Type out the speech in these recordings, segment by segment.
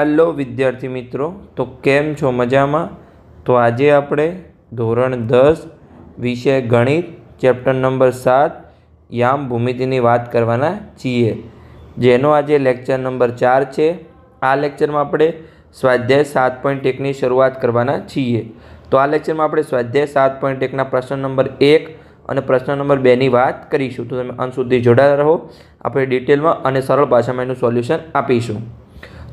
Hello विद्यार्थी मित्रों, तो केम छो मजा में। तो आज આપણે ધોરણ 10 વિષય ગણિત ચેપ્ટર નંબર 7 યામ ભૂમિતિની વાત કરવાના છીએ, જેનો આજે લેક્ચર નંબર 4 છે। આ લેક્ચરમાં આપણે સ્વાધ્યાય 7.1 ની શરૂઆત કરવાના છીએ। તો આ લેક્ચરમાં આપણે સ્વાધ્યાય 7.1 ના પ્રશ્ન નંબર 1 અને પ્રશ્ન નંબર 2 ની વાત કરીશું। તો તમે અંત સુધી જોડાયેલા રહો, આપણે ડિટેલમાં અને સરળ ભાષામાં એનું સોલ્યુશન આપીશું।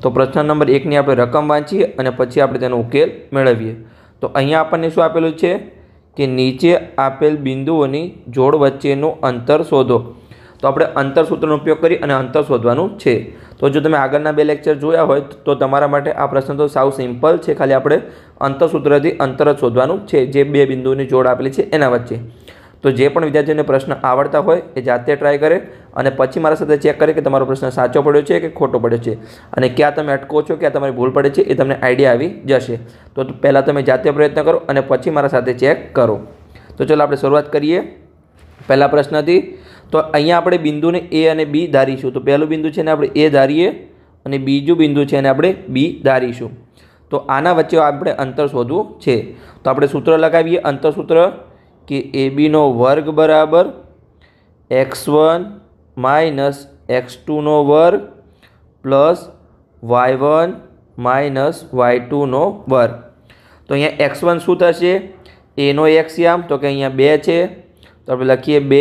तो प्रश्न नंबर 1 ની આપણે રકમ વાંચીએ અને પછી આપણે તેનો ઉકેલ મેળવીએ। તો અહીંયા આપણને શું આપેલું છે કે નીચે આપેલ બિંદુઓની જોડ વચ્ચેનું અંતર શોધો। તો આપણે અંતર સૂત્રનો ઉપયોગ કરી અને અંતર શોધવાનું છે। તો જો તમે આગળના બે લેક્ચર જોયા હોય તો તમારા માટે આ પ્રશ્ન તો સાવ સિમ્પલ છે, ખાલી આપણે અંતર સૂત્રથી અંતર જ શોધવાનું છે જે બે બિંદુઓની જોડ આપેલી છે એના વચ્ચે। तो जे पण विद्यार्थीओने प्रश्न आवड़ता होय ए जाते ट्राय करे અને પછી મારા સાથે ચેક કરે કે તમારો પ્રશ્ન સાચો પડ્યો છે કે ખોટો પડ્યો છે અને ક્યાં તમે અટકો છો, ક્યાં તમારી ભૂલ પડે છે એ તમને આઈડિયા આવી જશે। તો પહેલાં તમે જાતે પ્રયત્ન કરો અને પછી મારા સાથે ચેક કરો। તો ચલો આપણે શરૂઆત કરીએ પહેલા પ્રશ્નથી। તો અહીંયા આપણે બિંદુને એ અને બી ધારીશું। તો પહેલું બિંદુ છે ને આપણે એ ધારીએ અને બીજું બિંદુ છે ને આપણે બી ધારીશું। તો આના વચ્ચે આપણે અંતર શોધવું છે। તો આપણે સૂત્ર લગાવીએ, અંતર સૂત્ર कि ए बी नो वर्ग बराबर x1 माइनस x2 नो वर्ग प्लस y1 माइनस y2 नो वर्ग। तो अँ x1 शू थे ए नो एक्सियाम, तो कि अँ 2 है तो आप लखीए 2।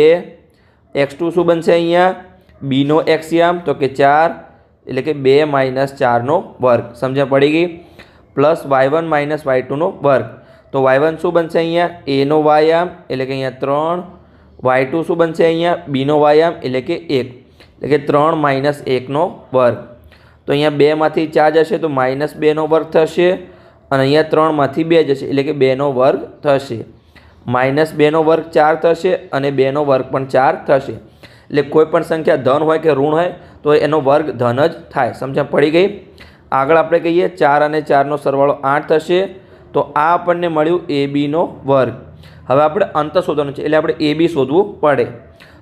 x2 शू बन से अँ बी नो एक्सियाम, तो कि 4 एट्ले कि 2 माइनस 4 नो वर्ग। समझ पड़ी गई। प्लस y1 माइनस y2 नो वर्ग। तो y1 शू बन से अँ ए नो वायाम एट्ले कि अँ 3। y2 शू बन से अँ बी नो वायाम एट्ले कि 1 एट्ले कि 3 माइनस 1 नो वर्ग। तो अँ 2 मांथी 4 जशे तो माइनस 2 नो वर्ग थशे अने अँ 3 मांथी 2 जशे एट्ले कि 2 नो वर्ग थशे। माइनस 2 नो वर्ग 4 थशे अने 2 नो वर्ग पण 4 थशे। एटले कोईपण संख्या धन होय कि ऋण होय तो एनो वर्ग धन ज थाय। समझ पड़ी गई। आगळ आपणे कहीए 4 अने 4 नो सरवाळो 8 थशे। तो आ आपने मळ्युं ए बी नो वर्ग। हवे आपणे अंतर शोधवानुं छे एटले आपणे ए बी शोधवुं पड़े।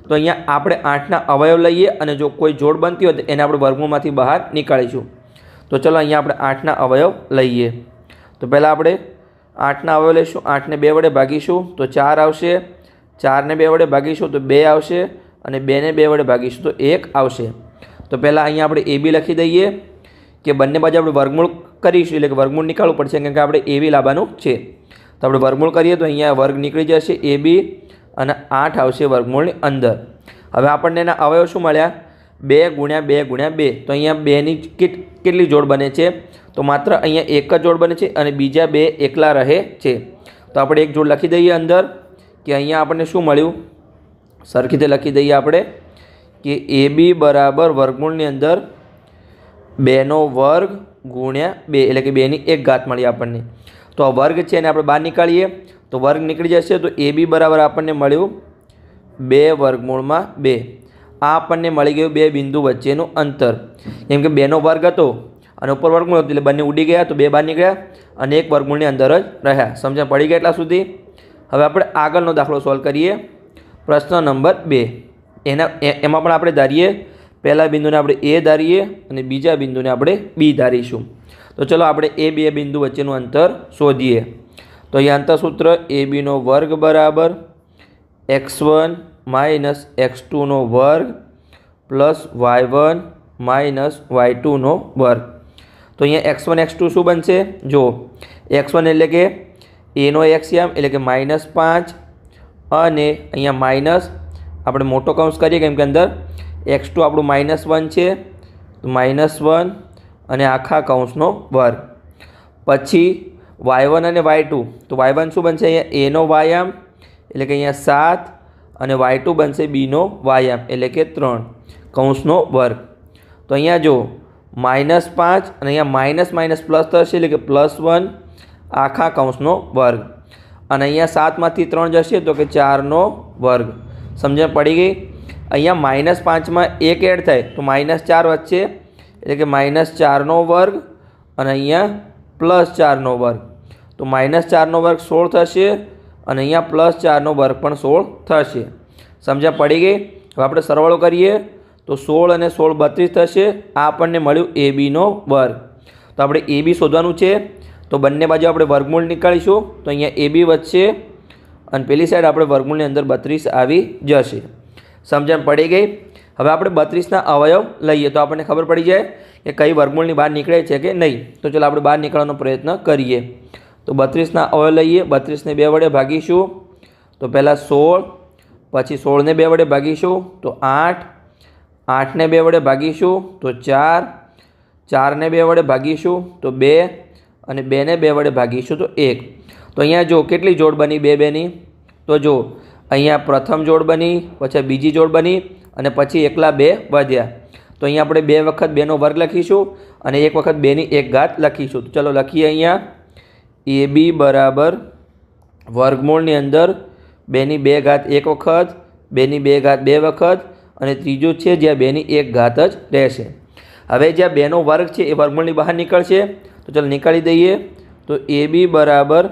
तो अहींया आपणे 8 ना अवयव लईए अने जो कोई जोड़ बनती होय तो एने आपणे वर्गमूळमांथी बहार निकाळीशुं। तो चलो अहींया आपणे 8 ना अवयव लईए। तो पहेला आपणे 8 ना अवयव लईशुं। 8 ने 2 वडे भागीशुं तो 4 आवशे। 4 ने 2 वडे भागीशुं तो 2 आवशे अने 2 ने 2 वडे भागीशुं तो 1 आवशे। तो पहेला अहींया आपणे ए बी लखी दईए कि बंने बाजु आपणे वर्गमूळ करीशुं एटले कि वर्गमूळ निकाळવું પડશે કેમ કે આપણે ए बी લાવવાનું છે। તો આપણે વર્ગમૂળ કરીએ તો અહીંયા વર્ગ નીકળી જશે ए बी અને 8 આવશે વર્ગમૂળની અંદર। હવે આપણને એના અવયવ શું મળ્યા 2 × 2 × 2। તો અહીંયા 2 ની કેટલી જોડ બને છે તો માત્ર અહીંયા એક જ જોડ બને છે અને બીજા 2 એકલા રહે છે। તો આપણે એક જોડ લખી દઈએ અંદર કે અહીંયા આપણને શું મળ્યું સરખી રીતે લખી દઈએ આપણે કે ए बी બરાબર વર્ગમૂળની અંદર 2 નો વર્ગ गुण्या 2 एटले कि 2 ની 1 घात मळी आपणने। तो आ वर्ग छे ने आपणे बहार निकाळीए तो वर्ग निकळी जशे। तो ए बी बराबर आपणने मळ्युं 2 वर्गमूळमां 2। आ आपणने मळी गयुं बे बिंदु वच्चेनुं अंतर, केम के 2 नो वर्ग हतो अने उपर वर्गमूळ हतुं एटले बंने उडी गया तो 2 बहार निकळ्या अने 1 वर्गमूळनी अंदर ज रह्या। समझ पड़ी गई एटला सुधी। हवे आपणे आगळनो दाखलो सोल्व करीए। प्रश्न नंबर 2 एमां पण आपणे धारीए पहला बिंदु ने आपणे ए धारीए अने बीजा बिंदु ने आपणे बी धारीशुं। तो चलो आपणे ए बे बिंदु वच्चेनुं अंतर शोधीए। तो अहीं अंतर सूत्र ए बी नो वर्ग बराबर x1 माइनस x2 नो वर्ग प्लस y1 माइनस y2 नो वर्ग। तो अहीं x1 x2 शुं बनशे जो x1 एटले के ए नो एक्सियम एटले के -5 अने अहींया माइनस आपणे मोटो कौंस करीए केम के अंदर x2 આપણું -1 છે તો -1 અને આખા કૌંસનો વર્ગ। પછી y1 અને y2 તો y1 શું બનશે અહીંયા a નો વાયામ એટલે કે અહીંયા 7 અને y2 બનશે b નો વાયામ એટલે કે 3 કૌંસનો વર્ગ। તો અહીંયા જો -5 અને અહીંયા માઇનસ માઇનસ પ્લસ થશે એટલે કે +1 આખા કૌંસનો વર્ગ અને અહીંયા 7 માંથી 3 જશે તો કે 4 નો વર્ગ। સમજણ પડી ગઈ। अहींया -5 में 1 एड थाय तो -4 वच्चे एटले कि -4 नो वर्ग अने अहींया +4 नो वर्ग। तो -4 नो वर्ग 16 थशे अने अहींया +4 नो वर्ग पण 16 थशे। समझ पड़ी गई। हवे आपणे सरवाळो करीए तो 16 અને 16 32 थशे। आ आपणने मळ्युं ए बी नो वर्ग। તો આપણે એ બી શોધવાનું છે। તો બંને બાજુ આપણે વર્ગમૂળ નીકાળીશું તો અહીંયા એ બી વધશે અને પેલી સાઈડ આપણે વર્ગમૂળની અંદર 32 આવી જશે। સમજણ પડી ગઈ। હવે આપણે 32ના અવયવ લઈએ તો આપણને ખબર પડી જાય કે કઈ વર્ગમૂળની બહાર નીકળે છે કે નહીં। તો ચાલો આપણે બહાર નીકળવાનો પ્રયત્ન કરીએ। તો 32ના અવયવ લઈએ। 32ને 2 વડે ભાગીશું તો પહેલાં 16, પછી 16ને 2 વડે ભાગીશું તો 8, 8ને 2 વડે ભાગીશું તો 4, 4ને 2 વડે ભાગીશું તો 2 અને 2ને 2 વડે ભાગીશું તો 1। તો અહીંયા જો કેટલી જોડ બની 2 2ની? તો જો અહીંયા પ્રથમ જોડ બની, પછી બીજી જોડ બની અને પછી એકલા 2 વધ્યા। તો અહીંયા આપણે 2 વખત 2નો વર્ગ લખીશું અને 1 વખત 2ની 1 ઘાત લખીશું। તો ચલો લખીએ અહીંયા એ બી બરાબર વર્ગમૂળની અંદર 2ની 2 ઘાત 1 વખત, 2ની 2 ઘાત 2 વખત અને ત્રીજું છે જ્યાં 2ની 1 ઘાત જ રહેશે। હવે જ્યાં 2નો વર્ગ છે એ વર્ગમૂળની બહાર નીકળશે તો ચાલો નીકાળી દઈએ। તો એ બી બરાબર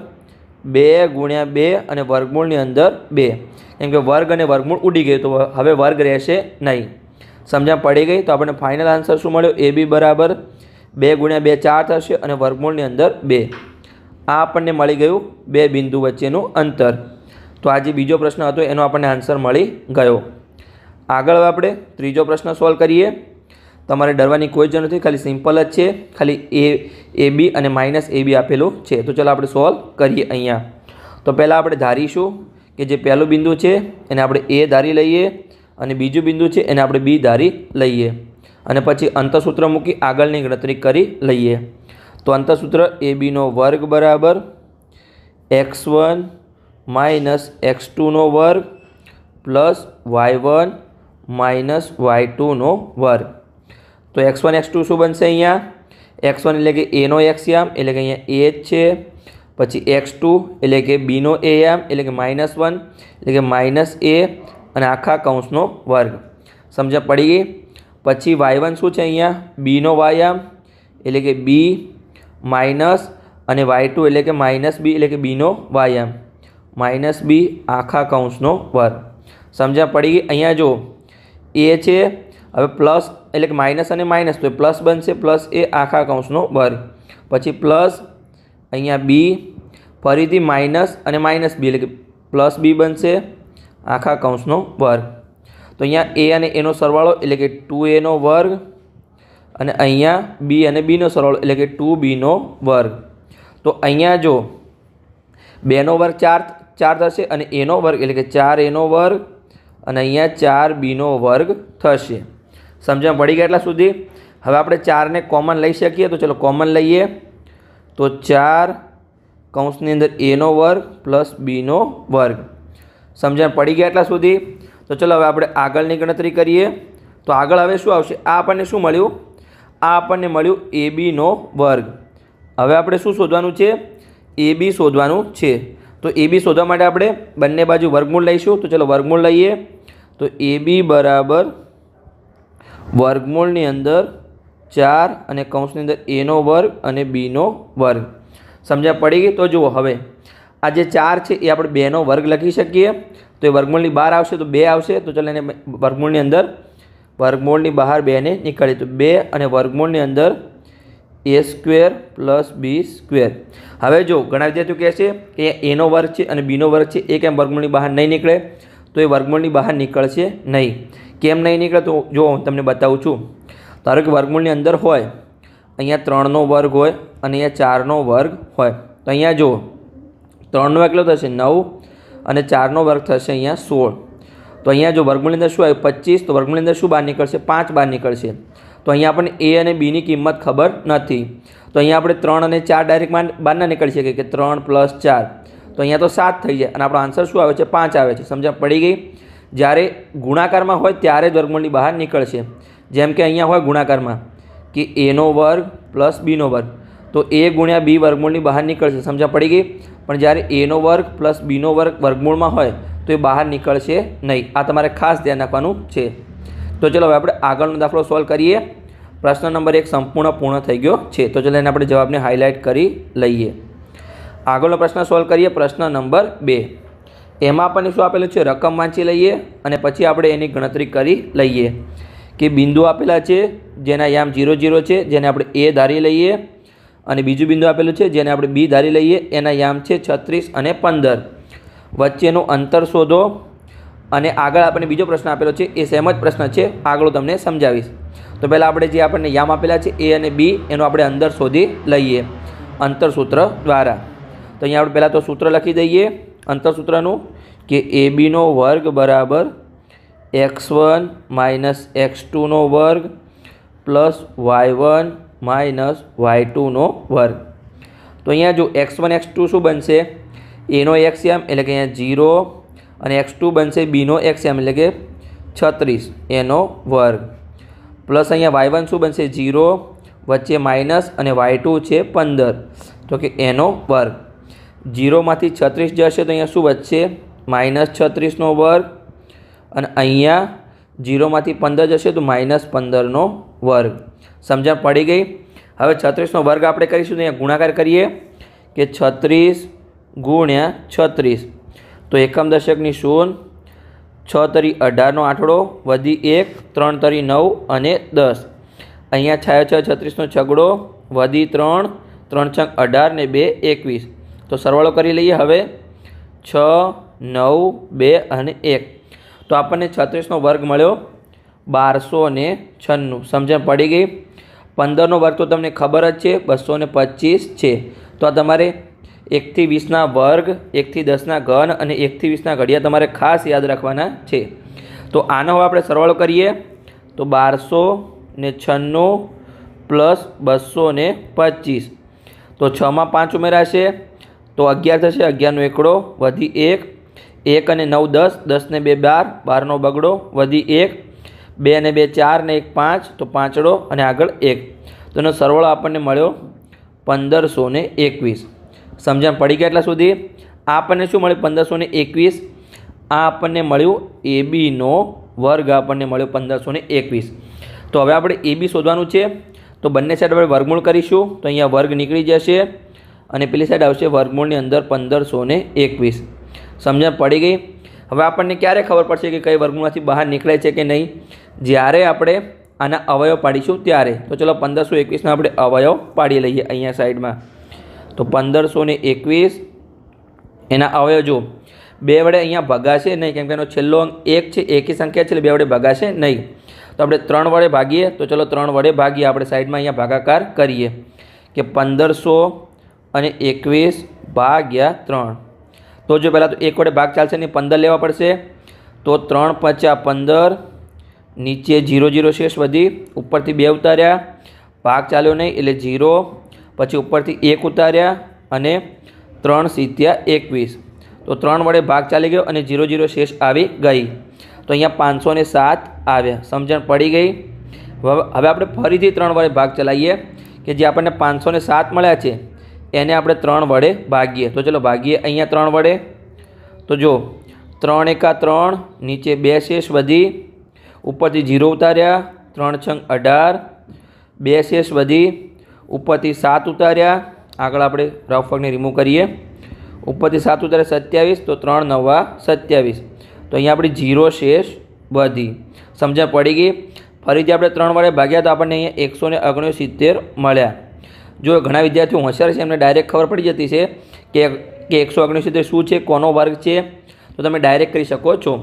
2 ગુણ્યા 2 અને વર્ગમૂળની અંદર 2, કેમ કે વર્ગ અને વર્ગમૂળ ઉડી ગયું તો હવે વર્ગ રહેશે નહીં। સમજણ પડી ગઈ। તો આપણને ફાઇનલ આન્સર શું મળ્યો? એ બી બરાબર 2 ગુણ્યા 2 4 થશે અને વર્ગમૂળની અંદર 2। આ આપણને મળી ગયું 2 બિંદુ વચ્ચેનું અંતર। તો આ જે બીજો પ્રશ્ન હતો એનો આપણને આન્સર મળી ગયો। આગળ આપણે ત્રીજો પ્રશ્ન સોલ્વ કરીએ। તમારે ડરવાની કોઈ જરૂર નથી, ખાલી સિમ્પલ જ છે, ખાલી એ બી અને માઇનસ એ બી આપેલું છે। તો ચાલો આપણે સોલ્વ કરીએ। અહીંયા તો પહેલાં આપણે ધારીશું કે જે પહેલું બિંદુ છે એને આપણે એ ધારી લઈએ અને બીજું બિંદુ છે એને આપણે બી ધારી લઈએ અને પછી અંતસૂત્ર મૂકી આગળની ગણતરી કરી લઈએ। તો અંતસૂત્ર એ બીનો વર્ગ બરાબર x1 માઇનસ x2નો વર્ગ પ્લસ y1 માઇનસ y2નો વર્ગ। તો x1 x2 શું બનશે? અહીંયા x1 એટલે કે એનો એક્સયામ એટલે કે અહીંયા એ જ છે, પછી x2 એટલે કે બીનો એયામ એટલે કે -1 એટલે કે માઇનસ એ અને આખા કૌંસનો વર્ગ। સમજ પડી ગઈ। પછી y1 શું છે? અહીંયા બીનો વાયામ એટલે કે બી માઇનસ અને y2 એટલે કે માઇનસ બી એટલે કે બીનો વાયામ માઇનસ બી આખા કૌંસનો વર્ગ। સમજ પડી ગઈ। અહીંયા જો એ છે, હવે પ્લસ એટલે કે માઇનસ અને માઇનસ તો પ્લસ બનશે, પ્લસ એ આખા કૌંસનો વર્ગ, પછી પ્લસ અહીંયા બી ફરીથી માઇનસ અને માઇનસ બી એટલે કે પ્લસ બી બનશે આખા કૌંસનો વર્ગ। તો અહીંયા એ અને એનો સરવાળો એટલે કે 2aનો વર્ગ અને અહીંયા બી અને બીનો સરવાળો એટલે કે 2bનો વર્ગ। તો અહીંયા જો 2નો વર્ગ 4 થશે અને એનો વર્ગ એટલે કે 4aનો વર્ગ અને અહીંયા 4bનો વર્ગ થશે। સમજણ પડી ગયા એટલા સુધી? હવે આપણે 4ને કોમન લઈ શકીએ તો ચલો કોમન લઈએ। તો 4 કૌંસની અંદર એનો વર્ગ પ્લસ બીનો વર્ગ। સમજણ પડી ગયા એટલા સુધી? તો ચલો હવે આપણે આગળની ગણતરી કરીએ। તો આગળ હવે શું આવશે? આ આપણને શું મળ્યું? આ આપણને મળ્યું એ બીનો વર્ગ। હવે આપણે શું શોધવાનું છે? એ બી શોધવાનું છે। તો એ બી શોધવા માટે આપણે બંને બાજુ વર્ગમૂળ લઈશું। તો ચલો વર્ગમૂળ લઈએ। તો એ બી બરાબર વર્ગમૂળની અંદર 4 અને કૌંસની અંદર એનો વર્ગ અને બીનો વર્ગ। સમજણ પડી ગઈ? તો જુઓ હવે આ જે 4 છે એ આપણે 2નો વર્ગ લખી શકીએ તો એ વર્ગમૂળની બહાર આવશે તો 2 આવશે। તો ચાલો એને વર્ગમૂળની અંદર વર્ગમૂળની બહાર 2ને નીકળીએ તો 2 અને વર્ગમૂળની અંદર a² પ્લસ b²। હવે જો ઘણા વિદ્યાર્થીઓ કહે છે કે એનો વર્ગ છે અને બીનો વર્ગ છે એ કેમ વર્ગમૂળની બહાર નહીં નીકળે? તો એ વર્ગમૂળની બહાર નીકળશે નહીં। કેમ નહીં નીકળે? તો જો હું તમને બતાવું છું। ધારો કે વર્ગમૂળની અંદર હોય અહીંયા 3નો વર્ગ હોય અને અહીંયા 4નો વર્ગ હોય તો અહીંયા જો 3નો વર્ગ કેટલો થશે? 9 અને 4નો વર્ગ થશે અહીંયા 16। તો અહીંયા જો વર્ગમૂળની અંદર શું આવ્યું? 25। તો વર્ગમૂળની અંદર શું બહાર નીકળશે? 5 બહાર નીકળશે। તો અહીંયા આપણને એ અને બીની કિંમત ખબર નથી તો અહીંયા આપણે 3 અને 4 ડાયરેક્ટ બહાર ના નીકળી શકીએ કે 3 + 4 તો અહીંયા તો 7 થઈ જાય અને આપણો આન્સર શું આવે છે? 5 આવે છે। સમજ પડી ગઈ? જ્યારે ગુણાકારમાં હોય ત્યારે જ વર્ગમૂળની બહાર નીકળશે। જેમ કે અહીંયા હોય ગુણાકારમાં કે એનો વર્ગ પ્લસ બીનો વર્ગ તો એ ગુણ્યા બી વર્ગમૂળની બહાર નીકળશે। સમજ પડી ગઈ? પણ જ્યારે એનો વર્ગ પ્લસ બીનો વર્ગ વર્ગમૂળમાં હોય તો એ બહાર નીકળશે નહીં। આ તમારે ખાસ ધ્યાન રાખવાનું છે। તો ચલો હવે આપણે આગળનો દાખલો સોલ્વ કરીએ। પ્રશ્ન નંબર 1 સંપૂર્ણ પૂર્ણ થઈ ગયો છે। તો ચલો એને આપણે જવાબને હાઇલાઇટ કરી લઈએ। આગળનો પ્રશ્ન સોલ્વ કરીએ। પ્રશ્ન નંબર 2 એમાં આપણને શું આપેલું છે? રકમ વાંચી લઈએ અને પછી આપણે એની ગણતરી કરી લઈએ કે બિંદુ આપેલા છે જેના યામ 0 0 છે જેને આપણે એ ધારી લઈએ અને બીજું બિંદુ આપેલું છે જેને આપણે બી ધારી લઈએ, એના યામ છે 36 અને 15. વચ્ચેનું અંતર શોધો. અને આગળ આપણને બીજો પ્રશ્ન આપેલો છે, એ સેમ જ પ્રશ્ન છે, આગળ તમને સમજાવીશ. તો પહેલાં આપણે જે આપણને યામ આપેલા છે એ અને બી એનો આપણે અંતર શોધી લઈએ અંતર સૂત્ર દ્વારા. તો અહીંયા આપણે પહેલાં તો સૂત્ર લખી દઈએ અંતર સૂત્રનું, કે એ બીનો વર્ગ બરાબર x1 માઇનસ x2નો વર્ગ પ્લસ y1 માઇનસ y2નો વર્ગ. તો અહીંયા જો x1 x2 શું બનશે, એનો એક્સ યામ એટલે કે અહીંયા 0 અને x2 બનશે બીનો એક્સ યામ એટલે કે 36 એનો વર્ગ પ્લસ અહીંયા y1 શું બનશે 0, વચ્ચે માઇનસ અને y2 છે 15 તો કે એનો વર્ગ. 0માંથી 36 જશે તો અહીંયા શું બચશે માઇનસ 36નો વર્ગ અને અહીંયા 0માંથી 15 જશે તો માઇનસ 15નો વર્ગ. સમજણ પડી ગઈ? હવે 36નો વર્ગ આપણે કરીશું તો અહીંયા ગુણાકાર કરીએ કે 36 ગુણ્યા 36 તો એકમ દશકની 0, 6 તરી 18નો આંકડો વધી 1, 3 તરી 9 અને 10. અહીંયા 6 36નો છગડો વધી 3, 3 છંગ 18 ને 2 21. તો સરવાળો કરી લઈએ હવે 6, 9, 2 અને 1. તો આપણને 36નો વર્ગ મળ્યો 1296. સમજણ પડી ગઈ? 15નો વર્ગ તો તમને ખબર જ છે 225 છે. તો આ તમારે 1 થી 20ના વર્ગ, 1 થી 10ના ઘન અને 1 થી 20ના ઘડિયા તમારે ખાસ યાદ રાખવાના છે. તો આનો હવે આપણે સરવાળો કરીએ તો 1296 પ્લસ 225. તો 6માં 5 ઉમેરાશે તો 11 થશે, 11નો એકડો વધી 1, 1 અને 9 10, 10 ને 2 12, 12નો બગડો વધી 1, 2 અને 2 4 ને 1 5 તો પાંચડો અને આગળ 1. તો એનો સરવાળો આપણને મળ્યો 1521. સમજણ પડી ગયા એટલા સુધી? આ આપણને શું મળ્યું 1521. આ આપણને મળ્યું એ બીનો વર્ગ આપણને મળ્યો 1521. તો હવે આપણે એ બી શોધવાનું છે. તો બંને સાઈડ આપણે વર્ગમૂળ કરીશું તો અહીંયા વર્ગ નીકળી જશે અને પેલી સાઈડ આવશે વર્ગમૂળની અંદર 1521. સમજણ પડી ગઈ? હવે આપણને ક્યારે ખબર પડશે કે કઈ વર્ગમૂળમાંથી બહાર નીકળે છે કે નહીં? જ્યારે આપણે આના અવયવ પાડીશું ત્યારે. તો ચલો 1521ના આપણે અવયવ પાડી લઈએ અહીંયા સાઈડમાં. તો 1521 એના અવયવ જો 2 વડે અહીંયા ભગાશે નહીં, કેમ કે એનો છેલ્લો અંક 1 છે, એકી સંખ્યા છે એટલે 2 વડે ભગાશે નહીં. તો આપણે 3 વડે ભાગીએ તો ચલો 3 વડે ભાગીએ. આપણે સાઈડમાં અહીંયા ભાગાકાર કરીએ કે 1521 ભાગ્યા 3. તો જો પહેલાં તો 1 વડે ભાગ ચાલશે નહીં, 15 લેવા પડશે. તો 3 × 5 = 15, નીચે 0 0 શેષ વધી, ઉપરથી 2 ઉતાર્યા, ભાગ ચાલ્યો નહીં એટલે 0, પછી ઉપરથી 1 ઉતાર્યા અને 3 × 21. તો 3 વડે ભાગ ચાલી ગયો અને 0 0 શેષ આવી ગઈ. તો અહીંયા 507 આવ્યા. સમજણ પડી ગઈ? હવે આપણે ફરીથી 3 વડે ભાગ ચલાવીએ કે જે આપણને 507 મળ્યા છે એને આપણે 3 વડે ભાગીએ. તો ચલો ભાગીએ અહીંયા 3 વડે. તો જો 3 × 3, નીચે 2 શેષ વધી, ઉપરથી 0 ઉતાર્યા, 3 × 18, 2 શેષ વધી, ઉપરથી 7 ઉતાર્યા, આગળ આપણે રફ વર્ગને રિમૂવ કરીએ, ઉપરથી 7 ઉતાર્યા 27, તો 3 × 9 = 27. તો અહીંયા આપણી 0 શેષ વધી. સમજણ પડી ગઈ? ફરીથી આપણે 3 વડે ભાગ્યા તો આપણને અહીંયા 169 મળ્યા. જો ઘણા વિદ્યાર્થીઓ હોશિયાર છે એમને ડાયરેક્ટ ખબર પડી જતી છે કે 169 શું છે, કોનો વર્ગ છે, તો તમે ડાયરેક્ટ કરી શકો છો.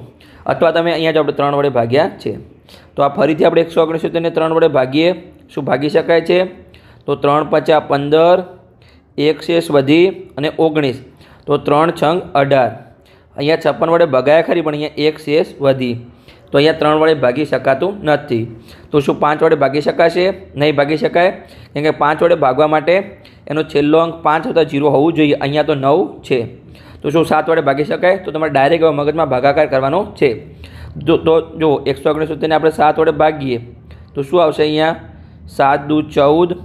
અથવા તમે અહીંયા જો આપણે 3 વડે ભાગ્યા છે તો આ ફરીથી આપણે 169ને 3 વડે ભાગીએ. શું ભાગી શકાય છે? તો 3 × 5 = 15, 1 શેષ વધી અને 19. તો 3 × 18. અહીંયા 56 વડે ભગાયા ખરી પણ અહીંયા 1 શેષ વધી. તો અહીંયા 3 વડે ભાગી શકાતું નથી. તો શું 5 વડે ભાગી શકાશે? નહીં ભાગી શકાય, કેમ કે 5 વડે ભાગવા માટે એનો છેલ્લો અંક 5 અથવા 0 હોવું જોઈએ. અહીંયા તો 9 છે. તો શું 7 વડે ભાગી શકાય? તો તમારે ડાયરેક્ટ મગજમાં ભાગાકાર કરવાનો છે. તો જો 169ને આપણે 7 વડે ભાગીએ તો શું આવશે? અહીંયા 7 × 2 = 14,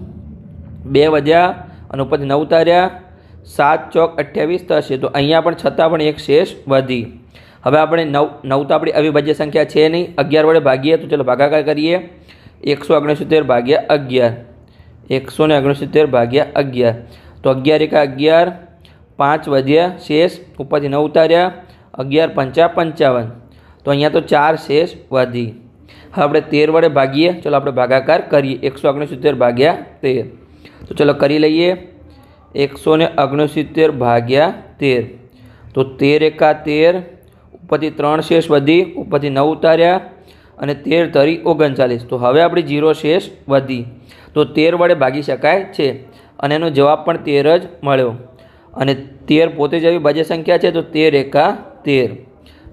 2 વધ્યા અને ઉપરથી 9 ઉતાર્યા, 7 × 4 = 28 થશે. તો અહીંયા પણ છતાં પણ 1 શેષ વધી. હવે આપણે 9 તો આપણી અવિભાજ્ય સંખ્યા છે નહીં, 11 વડે ભાગીએ. તો ચલો ભાગાકાર કરીએ. 169 ભાગ્યા 11, 169 ભાગ્યા 11. તો 11 × 11, 5 વધ્યા શેષ, ઉપરથી 9 ઉતાર્યા, 11 × 5 = 55. તો અહીંયા તો 4 શેષ વધી. હવે આપણે 13 વડે ભાગીએ. ચલો આપણે ભાગાકાર કરીએ. 169 ભાગ્યા 13. તો ચલો કરી લઈએ 169 ભાગ્યા 13 તો 13 એકા 13 ઉપરથી 3 શેષ વધી ઉપરથી 9 ઉતાર્યા અને 13 તરી 39 તો હવે આપણી 0 શેષ વધી તો 13 વડે ભાગી શકાય છે અને એનો જવાબ પણ 13 જ મળ્યો અને 13 પોતે જ આવી ભાજ્ય સંખ્યા છે તો 13 એકા 13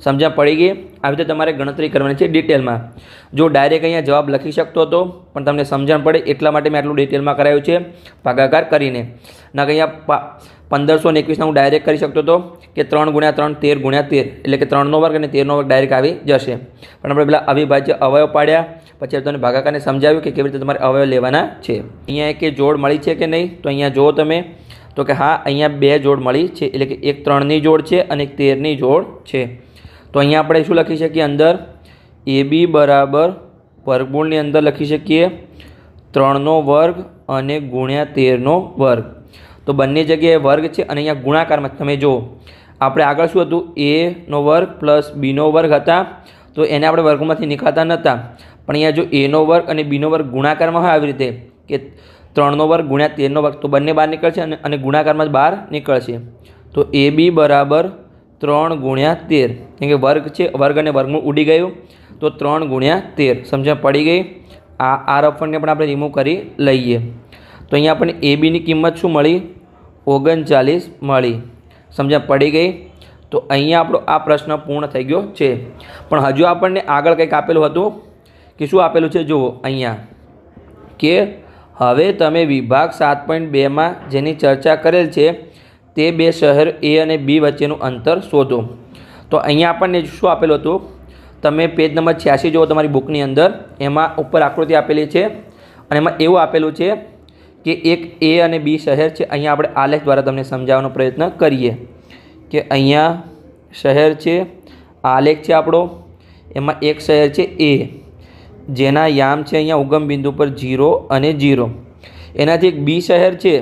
સમજણ પડી ગઈ। આવી રીતે તમારે ગણતરી કરવાની છે ડિટેલમાં। જો ડાયરેક્ટ અહીંયા જવાબ લખી શકતો હતો પણ તમને સમજણ પડે એટલા માટે મેં આટલું ડિટેલમાં કરાવ્યું છે ભાગાકાર કરીને, ના કે અહીંયા 1521 હું ડાયરેક્ટ કરી શકતો હતો કે 3 × 3 13 × 13 એટલે કે 3નો વર્ગ અને 13નો વર્ગ ડાયરેક્ટ આવી જશે, પણ આપણે પેલા અવિભાજ્ય અવયવ પાડ્યા પછી તમને ભાગાકારને સમજાવ્યું કે કેવી રીતે તમારે અવયવ લેવાના છે। અહીંયા એક જોડ મળી છે કે નહીં તો અહીંયા જુઓ તમે તો કે હા અહીંયા 2 જોડ મળી છે એટલે કે એક 3ની જોડ છે અને એક 13ની જોડ છે। તો અહીંયા આપણે શું લખી શકીએ અંદર AB બરાબર વર્ગમૂળની અંદર લખી શકીએ 3નો વર્ગ અને ગુણ્યા 13નો વર્ગ તો બંને જગ્યાએ વર્ગ છે અને અહીંયા ગુણાકારમાં તમે જુઓ આપણે આગળ શું હતું A નો વર્ગ પ્લસ Bનો વર્ગ હતા તો એને આપણે વર્ગમાંથી નીકળતા નહોતા પણ અહીંયા જો Aનો વર્ગ અને Bનો વર્ગ ગુણાકારમાં હોય આવી રીતે કે 3નો વર્ગ ગુણ્યા 13નો વર્ગ તો બંને બહાર નીકળશે અને ગુણાકારમાં જ બહાર નીકળશે તો AB બરાબર 3 × 13 કેમ કે વર્ગ છે વર્ગ અને વર્ગમૂળ ઉડી ગયું તો 3 × 13 સમજણ પડી ગઈ। આ રફણને પણ આપણે રિમૂવ કરી લઈએ તો અહીંયા આપણને ABની કિંમત શું મળી 39 મળી, સમજણ પડી ગઈ। તો અહીંયા આપણો આ પ્રશ્ન પૂર્ણ થઈ ગયો છે પણ હજુ આપણને આગળ કંઈક આપેલું હતું કે શું આપેલું છે જુઓ અહીંયા કે હવે તમે વિભાગ 7.2માં જેની ચર્ચા કરેલ છે તે 2 શહેર A અને B વચ્ચેનું અંતર શોધો। તો અહીંયા આપણને શું આપેલું હતું તમે પેજ નંબર 86 જુઓ તમારી બુકની અંદર એમાં ઉપર આકૃતિ આપેલી છે અને એમાં એવું આપેલું છે કે એક A અને B શહેર છે। અહીંયા આપણે આલેખ દ્વારા તમને સમજાવવાનો પ્રયત્ન કરીએ કે અહીંયા શહેર છે આલેખ છે આપણો એમાં એક શહેર છે A જેના યામ છે અહીંયા ઉગમ બિંદુ પર 0 અને 0 એનાથી એક B શહેર છે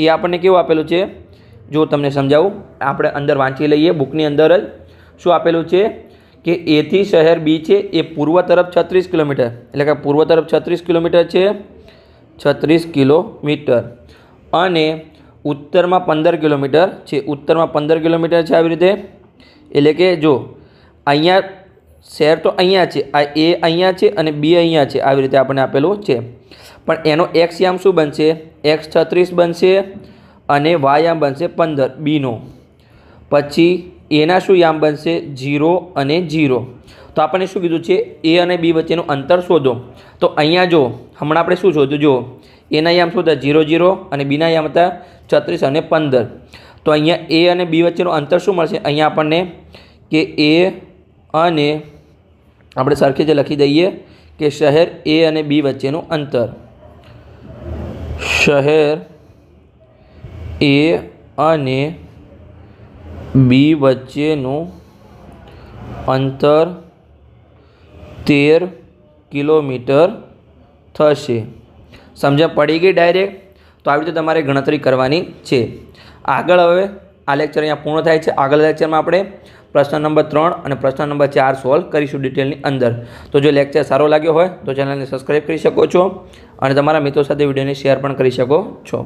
એ આપણને કેવું આપેલું છે જો તમને સમજાવું આપણે અંદર વાંચી લઈએ બુકની અંદર જ શું આપેલું છે કે A થી શહેર B છે એ પૂર્વ તરફ 36 કિલોમીટર એટલે કે પૂર્વ તરફ 36 કિલોમીટર છે 36 કિલોમીટર અને ઉત્તરમાં 15 કિલોમીટર છે ઉત્તરમાં 15 કિલોમીટર છે આવી રીતે એટલે કે જો અહીંયા શહેર તો અહીંયા છે આ A અહીંયા છે અને B અહીંયા છે આવી રીતે આપણને આપેલું છે પણ એનો x યામ શું બનશે x 36 બનશે અને y યામ બનશે 15 Bનો પછી એના શું યામ બનશે 0 અને 0 તો આપણને શું કીધું છે A અને B વચ્ચેનું અંતર શોધો તો અહીંયા જો હમણાં આપણે શું શોધ્યું જો એના યામ શું હતા 0 0 અને Bના યામ હતા 36 અને 15 તો અહીંયા A અને B વચ્ચેનું અંતર શું મળશે અહીંયા આપણને કે A અને આપણે સરખી રીતે લખી દઈએ કે શહેર A અને B વચ્ચેનું અંતર શહેર A અને B વચ્ચેનું અંતર 13 કિલોમીટર થશે। સમજણ પડી ગઈ ડાયરેક્ટ તો આવી રીતે તમારે ગણતરી કરવાની છે। આગળ હવે આ લેક્ચર અહીંયા પૂર્ણ થાય છે। આગળ લેક્ચરમાં આપણે પ્રશ્ન નંબર 3 અને પ્રશ્ન નંબર 4 સોલ્વ કરીશું ડિટેલની અંદર। તો જો લેક્ચર સારો લાગ્યો હોય તો ચેનલને સબસ્ક્રાઈબ કરી શકો છો અને તમારા મિત્રો સાથે વિડીયોને શેર પણ કરી શકો છો।